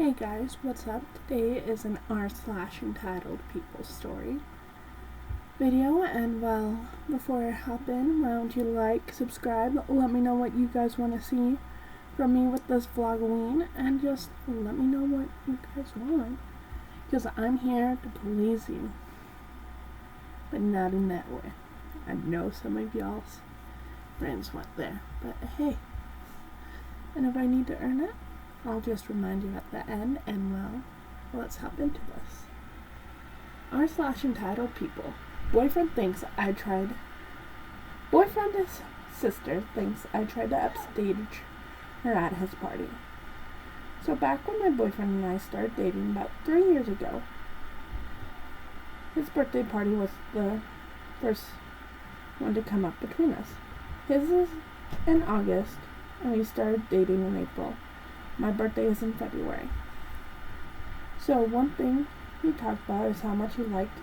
Hey guys, what's up? Today is an r/entitled people story video, and before I hop in, why don't you like, subscribe, let me know what you guys want to see from me with this vlogoween, and just let me know what you guys want, because I'm here to please you, but not in that way. I know some of y'all's brains went there, but hey, and if I need to earn it, I'll just remind you at the end, and let's hop into this. r/entitled people. Boyfriend's sister thinks I tried to upstage her at his party. So back when my boyfriend and I started dating about 3 years ago, his birthday party was the first one to come up between us. His is in August, and we started dating in April. My birthday is in February. So one thing he talked about is how much he liked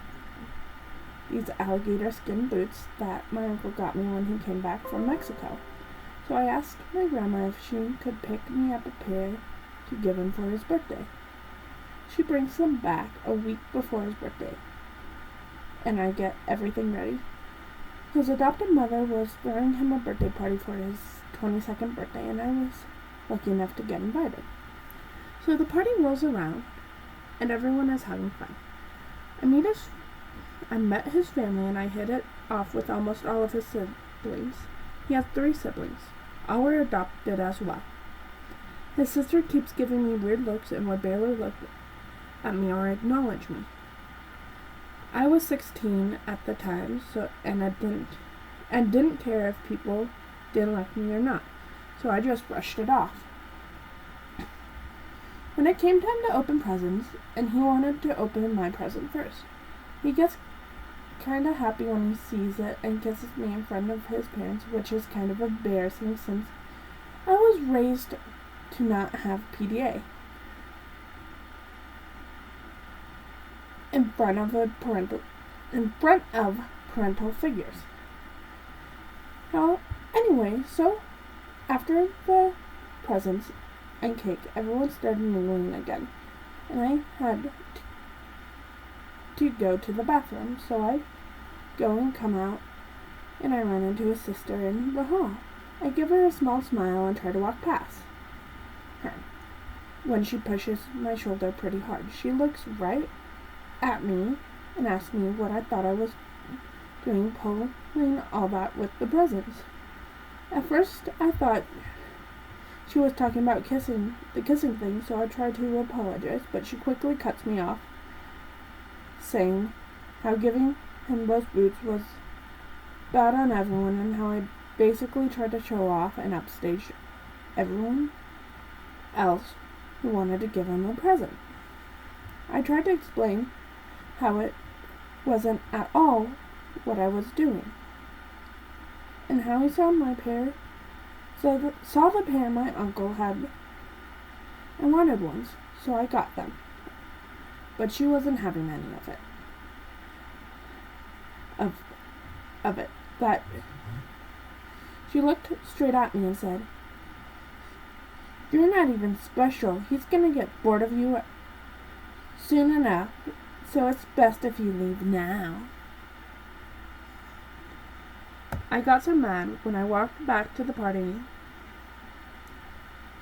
these alligator skin boots that my uncle got me when he came back from Mexico. So I asked my grandma if she could pick me up a pair to give him for his birthday. She brings them back a week before his birthday, and I get everything ready. His adopted mother was throwing him a birthday party for his 22nd birthday, and I was lucky enough to get invited. So the party rolls around, and everyone is having fun. I met his family, and I hit it off with almost all of his siblings. He has 3 siblings. All were adopted as well. His sister keeps giving me weird looks and would barely look at me or acknowledge me. I was 16 at the time, and didn't care if people didn't like me or not. So I just brushed it off. When it came time to open presents, and he wanted to open my present first, he gets kinda happy when he sees it and kisses me in front of his parents, which is kind of embarrassing since I was raised to not have PDA in front of parental figures. Well, anyway, so after the presents and cake, everyone started mingling again, and I had to go to the bathroom, so I go and come out, and I run into his sister in the hall. I give her a small smile and try to walk past her. When she pushes my shoulder pretty hard, she looks right at me and asks me what I thought I was doing pulling all that with the presents. At first, I thought she was talking about the kissing thing, so I tried to apologize, but she quickly cuts me off, saying how giving him those boots was bad on everyone and how I basically tried to show off and upstage everyone else who wanted to give him a present. I tried to explain how it wasn't at all what I was doing, and how he saw the pair my uncle had and wanted ones, so I got them. But she wasn't having any of it. That she looked straight at me and said, "You're not even special. He's gonna get bored of you soon enough, so it's best if you leave now." I got so mad when I walked back to the party.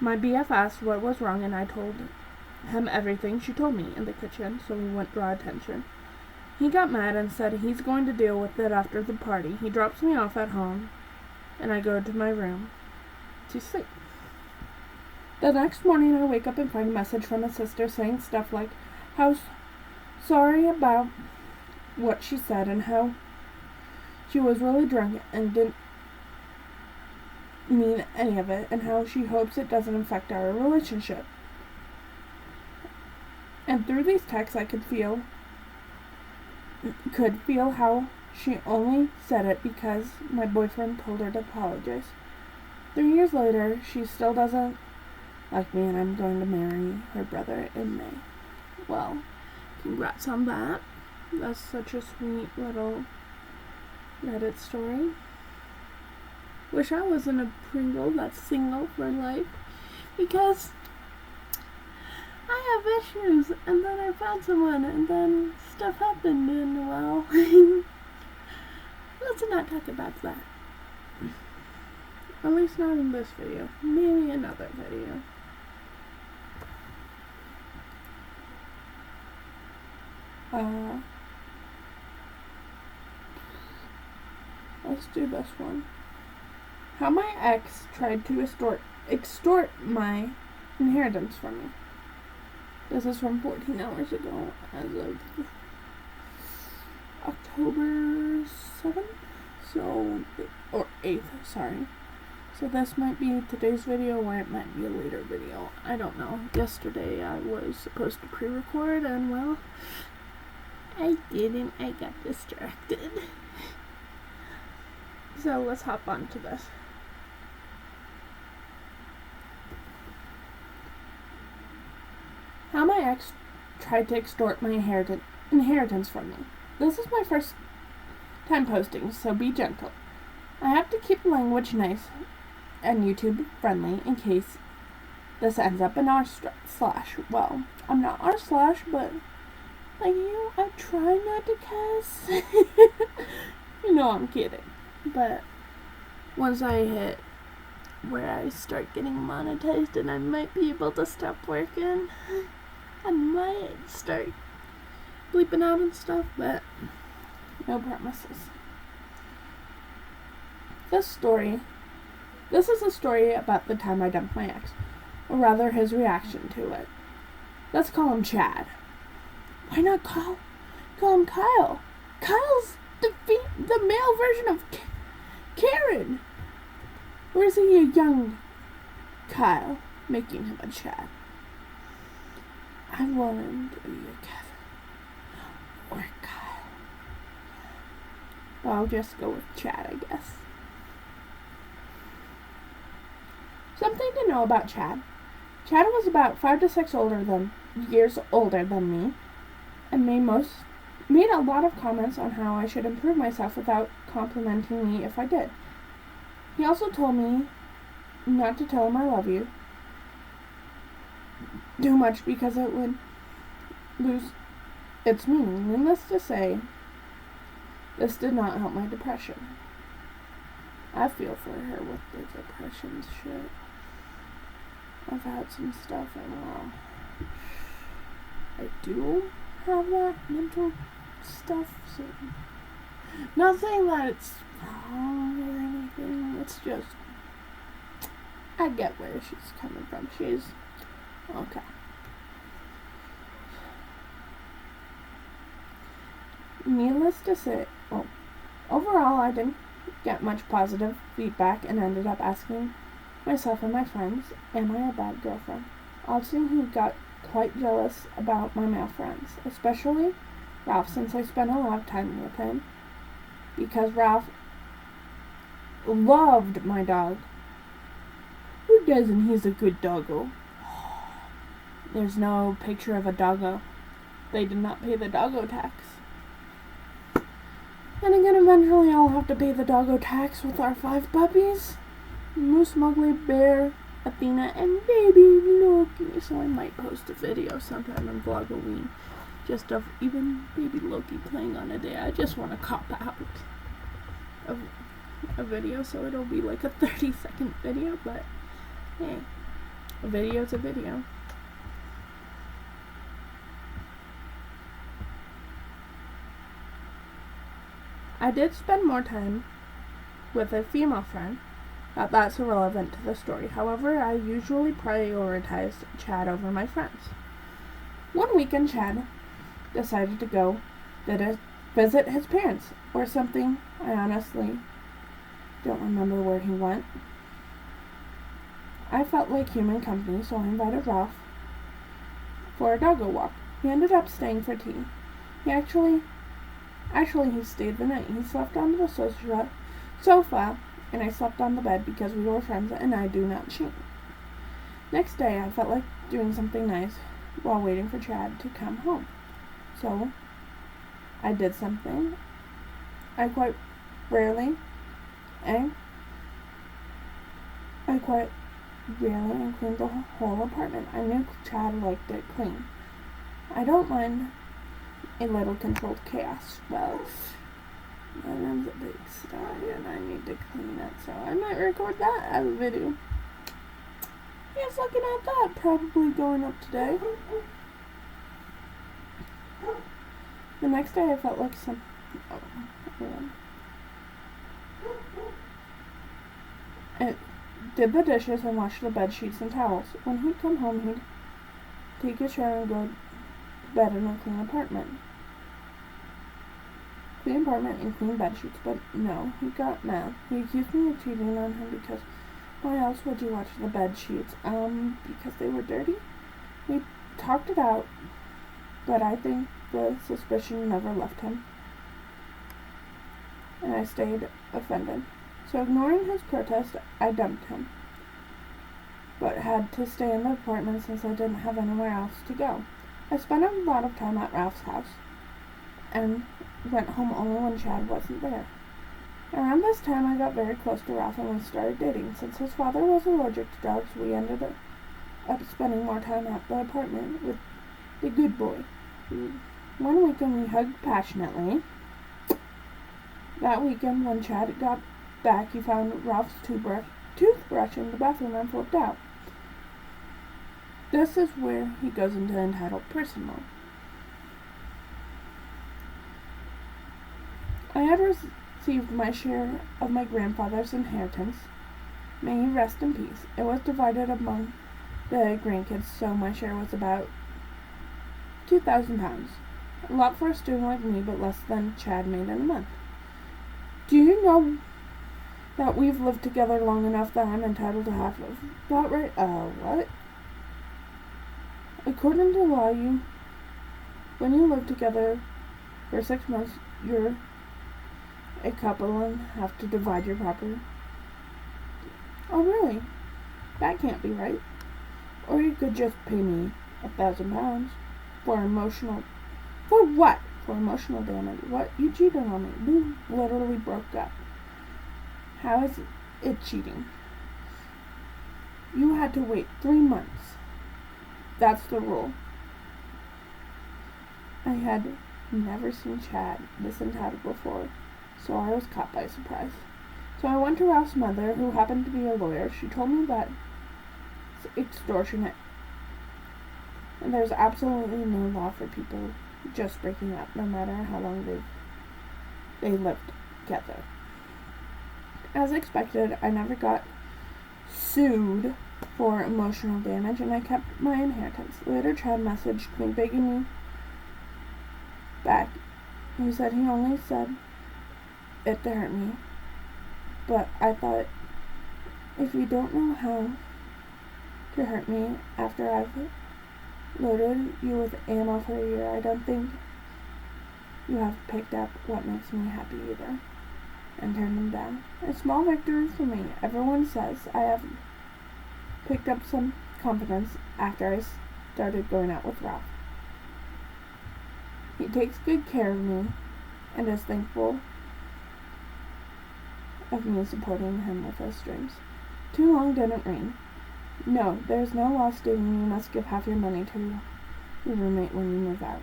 My BF asked what was wrong, and I told him everything she told me in the kitchen, so we wouldn't draw attention. He got mad and said he's going to deal with it after the party. He drops me off at home, and I go to my room to sleep. The next morning, I wake up and find a message from his sister saying stuff like how sorry about what she said and how she was really drunk and didn't mean any of it, and how she hopes it doesn't affect our relationship. And through these texts, I could feel how she only said it because my boyfriend told her to apologize. 3 years later, she still doesn't like me, and I'm going to marry her brother in May. Well, congrats on that. That's such a sweet little Reddit story. Wish I wasn't a Pringle that's single for life, because I issues, and then I found someone, and then stuff happened, and well, let's not talk about that. At least not in this video. Maybe another video. Let's do this one. How my ex tried to extort my inheritance from me. This is from 14 hours ago, as of October 7th, or 8th, sorry. So this might be today's video, or it might be a later video. I don't know. Yesterday I was supposed to pre-record, and well, I didn't. I got distracted. So let's hop on to this. How my ex tried to extort my inheritance from me. This is my first time posting, so be gentle. I have to keep the language nice and YouTube friendly in case this ends up in r/. Well, I'm not r/, but like you, I try not to cuss. You know I'm kidding. But once I hit where I start getting monetized and I might be able to stop working, I might start bleeping out and stuff, but no promises. This is a story about the time I dumped my ex, or rather his reaction to it. Let's call him Chad. Why not call him Kyle? Kyle's the male version of Karen. Or is he a young Kyle, making him a Chad? I want him to be a Kevin or Kyle. Well, I'll just go with Chad, I guess. Something to know about Chad. Chad was about 5 to 6 years older than me, and made a lot of comments on how I should improve myself without complimenting me if I did. He also told me not to tell him I love you too much because it would lose its meaning. Needless to say, this did not help my depression. I feel for her with the depression shit. I've had some stuff, and I do have that mental stuff, so not saying that it's wrong or anything, it's just I get where she's coming from. She's okay. Needless to say, overall I didn't get much positive feedback and ended up asking myself and my friends, am I a bad girlfriend? Also, he got quite jealous about my male friends, especially Ralph, since I spent a lot of time with him, because Ralph loved my dog. Who doesn't? He's a good doggo. There's no picture of a doggo. They did not pay the doggo tax. And again, eventually I'll have to pay the doggo tax with our 5 puppies. Moose, Mowgli, Bear, Athena, and Baby Loki. So I might post a video sometime on Vlogoween, just of even Baby Loki playing on a day. I just want to cop out of a video, so it'll be like a 30-second video, but hey, a video's a video. I did spend more time with a female friend. That's irrelevant to the story. However, I usually prioritize Chad over my friends. One weekend, Chad decided to go visit his parents or something. I honestly don't remember where he went. I felt like human company, so I invited Ralph for a doggo walk. He ended up staying for tea. He actually he stayed the night. He slept on the sofa, and I slept on the bed because we were friends and I do not cheat. Next day, I felt like doing something nice while waiting for Chad to come home. So, I did something I quite really and cleaned the whole apartment. I knew Chad liked it clean. I don't mind a little controlled chaos. Well, my room's a big sty and I need to clean it, so I might record that as a video. Yes, looking at that, probably going up today. The next day I felt like I did the dishes and washed the bed sheets and towels. When he'd come home, he'd take a shower and go to bed in a clean apartment. Clean apartment and clean bed sheets, but no, he got mad. He accused me of cheating on him because why else would you watch the bed sheets? Because they were dirty? We talked it out, but I think the suspicion never left him, and I stayed offended. So ignoring his protest, I dumped him, but had to stay in the apartment since I didn't have anywhere else to go. I spent a lot of time at Ralph's house, and went home only when Chad wasn't there. Around this time, I got very close to Ralph and we started dating. Since his father was allergic to dogs, we ended up spending more time at the apartment with the good boy. One weekend we hugged passionately. That weekend, when Chad got back, he found Ralph's toothbrush in the bathroom and flipped out. This is where he goes into entitled person mode. I had received my share of my grandfather's inheritance. May he rest in peace. It was divided among the grandkids, so my share was about £2,000. A lot for a student like me, but less than Chad made in a month. Do you know that we've lived together long enough that I'm entitled to half of that, right? What? According to law, when you live together for 6 months, you're a couple and have to divide your property. Oh, really? That can't be right. Or you could just pay me £1,000 for emotional... For what? For emotional damage. What? You cheated on me. We literally broke up. How is it cheating? You had to wait 3 months. That's the rule. I had never seen Chad this entitled before, so I was caught by surprise. So I went to Ralph's mother, who happened to be a lawyer. She told me that it's extortionate, and there's absolutely no law for people just breaking up, no matter how long they lived together. As expected, I never got sued for emotional damage, and I kept my inheritance. Later, Chad messaged me begging me back. He said he only said it to hurt me, but I thought, if you don't know how to hurt me after I've loaded you with ammo for a year, I don't think you have picked up what makes me happy either. And turned him down. A small victory for me. Everyone says I have picked up some confidence after I started going out with Ralph. He takes good care of me and is thankful of me supporting him with his dreams. Too long didn't rain. No, there's no law stating you must give half your money to your roommate when you move out.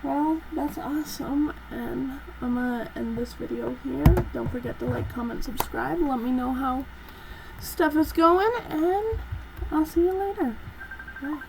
Well, that's awesome, and I'm gonna end this video here. Don't forget to like, comment, subscribe. Let me know how stuff is going, and I'll see you later. Bye.